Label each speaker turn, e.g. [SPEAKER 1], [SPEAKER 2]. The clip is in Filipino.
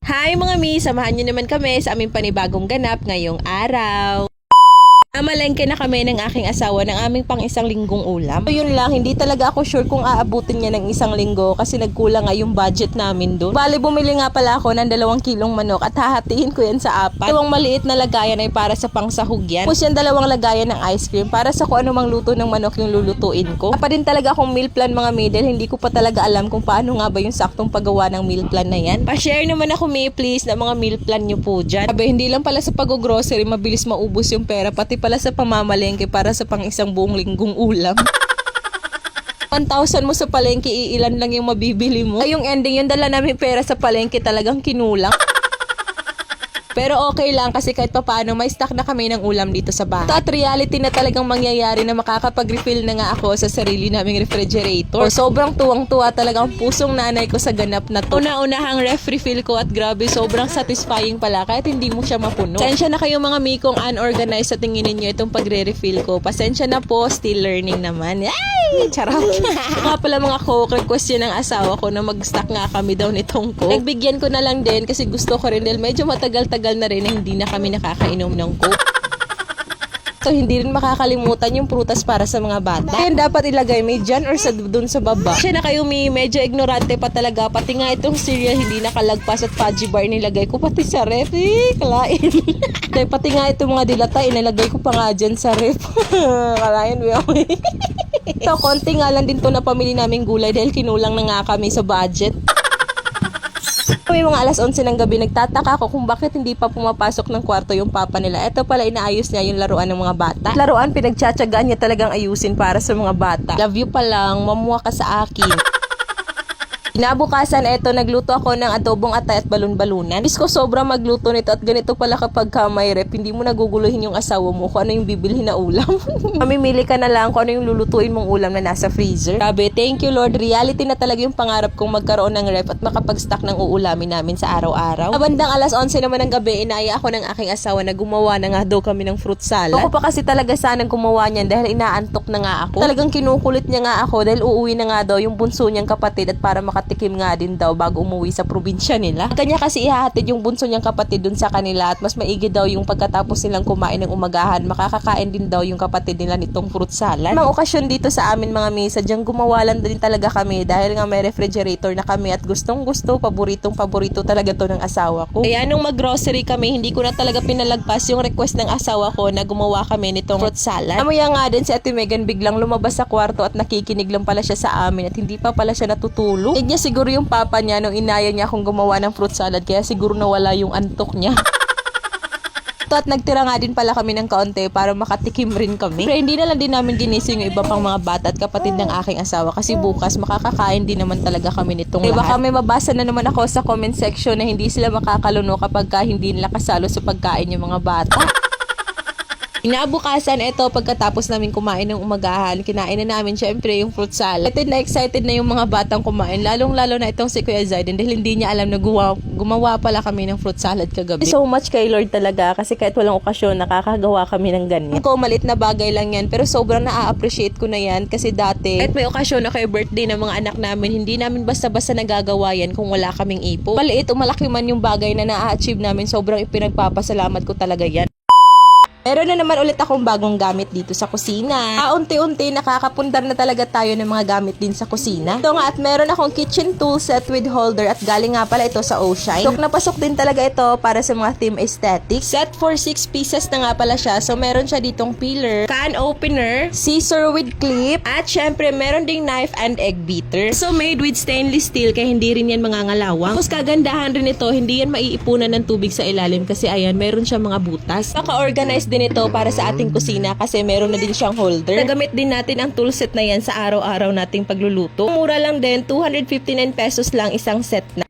[SPEAKER 1] Hi mga mi! Samahan nyo naman kami sa aming panibagong ganap ngayong araw. Amalengke na kami ng aking asawa ng aming pang isang linggong ulam. So yun lang, hindi talaga ako sure kung aabutin niya ng isang linggo kasi nagkulang nga yung budget namin doon. Bali, bumili nga pala ako ng 2 kilong manok at hahatiin ko yan sa 4. Dalawang maliit na lagayan ay para sa pangsahog yan. Tapos yung 2 lagayan ng ice cream para sa kung anumang luto ng manok yung lulutuin ko. Pa din talaga akong meal plan mga middle, hindi ko pa talaga alam kung paano nga ba yung saktong paggawa ng meal plan na yan. Pa-share naman ako may please na mga meal plan nyo po dyan. Sabi, hindi lang pala sa pag-grocery mabilis maubos yung pera, pati pala sa pamamalengke para sa pang isang buong linggong ulam. 1,000 mo sa palengke, ilan lang yung mabibili mo. Ay, yung ending, yung dala namin pera sa palengke talagang kinulang. Pero okay lang kasi kahit papaano may stock na kami ng ulam dito sa bahay. At reality na talagang mangyayari na makakapag-refill na nga ako sa sarili naming refrigerator. Sobrang tuwang-tuwa talagang pusong nanay ko sa ganap na to. Una-unahang ref refill ko at grabe sobrang satisfying pala kahit hindi mo siya mapuno. Pasensya na kayo mga mikong unorganized sa tingin ninyo itong pagre-refill ko. Pasensya na po, still learning naman. Yay! Charot! Mga pala mga coke, request yun ng asawa ko na mag-stock nga kami daw nitong coke. Nagbigyan ko na lang din kasi gusto ko rin dahil medyo matagal-tagal na rin na hindi na kami nakakainom ng coke. So, hindi rin makakalimutan yung prutas para sa mga bata. Yan dapat ilagay may dyan or dun sa baba. Siya na kayo medyo ignorante pa talaga. Pati nga itong cereal hindi nakalagpas at fudgy bar nilagay ko pati sa ref. Kalain. Pati nga itong mga dilata inilagay ko pa nga dyan sa ref. Kalain. So, konti nga lang din to na pamili namin gulay dahil kinulang na nga kami sa budget. Yung mga alas 11 ng gabi, nagtataka ako kung bakit hindi pa pumapasok ng kwarto yung papa nila. Ito pala, inaayos niya yung laruan ng mga bata. Laruan, pinagtsatsagaan niya talagang ayusin para sa mga bata. Love you pa lang, mamuha ka sa akin. Kinabukasan, eto, nagluto ako ng adobong atay at balon-balunan. Bis ko sobrang magluto nito at ganito pala kapag may rep, hindi mo naguguluhin yung asawa mo kung ano yung bibilhin na ulam. Mamimili ka na lang kung ano yung lulutuin mong ulam na nasa freezer. Sabi, thank you Lord, reality na talaga yung pangarap kong magkaroon ng rep at makapag-stock ng uulamin namin sa araw-araw. Bandang alas 11 naman ng gabi, inaya ako ng aking asawa na gumawa na nga daw kami ng fruit salad. Ako pa kasi talaga sanang gumawa niyan dahil inaantok na nga ako. Talagang kinukulit niya nga ako dahil uuwi na nga daw yung bunso niyang kapatid at para makatikim nga din daw bago umuwi sa probinsya nila. Kanya kasi ihahatid yung bunso niyang kapatid dun sa kanila at mas maigi daw yung pagkatapos nilang kumain ng umagahan, makakakain din daw yung kapatid nila nitong fruit salad. Mga okasyon dito sa amin mga misa, diyan gumawa lang din talaga kami dahil nga may refrigerator na kami at gustong gusto, paborito talaga to ng asawa ko. Kaya nung mag-grocery kami, hindi ko na talaga pinalagpas yung request ng asawa ko na gumawa kami nitong fruit salad. Amoya nga din si Ate Megan biglang lumabas sa kwarto at nakikinig lang pala siya sa amin at hindi pa pala siya natutulog. Niya siguro yung papa niya nung inaya niya akong gumawa ng fruit salad kaya siguro nawala yung antok niya. At nagtira nga din pala kami ng kaunti para makatikim rin kami. Pero hindi na lang din namin ginising yung iba pang mga bata at kapatid ng aking asawa kasi bukas makakakain din naman talaga kami nitong lahat. Baka may mabasa na naman ako sa comment section na hindi sila makakaluno kapag hindi nila kasalo sa pagkain yung mga bata. Inabukasan, ito, pagkatapos namin kumain ng umagahan, kinain na namin syempre yung fruit salad. Excited na yung mga batang kumain, lalong-lalo na itong si Kuya Zaiden dahil hindi niya alam na gumawa pala kami ng fruit salad kagabi. So much kay Lord talaga kasi kahit walang okasyon, nakakagawa kami ng ganyan. Kung malit na bagay lang yan, pero sobrang na-appreciate ko na yan kasi dati, kahit may okasyon na kay birthday ng mga anak namin, hindi namin basta-basta nagagawa yan kung wala kaming ipo. Maliit o malaki man yung bagay na na-achieve namin, sobrang ipinagpapasalamat ko talaga yan. Meron na naman ulit akong bagong gamit dito sa kusina. Unti-unti nakakapundar na talaga tayo ng mga gamit din sa kusina. Ito nga at meron akong kitchen tool set with holder at galing nga pala ito sa Oshine. Pasok na pasok din talaga ito para sa mga theme aesthetic. Set for 6 pieces na nga pala siya. So meron siya ditong peeler, can opener, scissor with clip, at syempre meron ding knife and egg beater. So made with stainless steel kaya hindi rin yan mangangalawang. Tapos kagandahan rin ito, hindi yan maiipunan ng tubig sa ilalim kasi ayan, meron siyang mga butas. Naka-organize din ito para sa ating kusina kasi meron na din siyang holder. Nagamit din natin ang toolset na yan sa araw-araw nating pagluluto. Mura lang din, 259 pesos lang isang set na.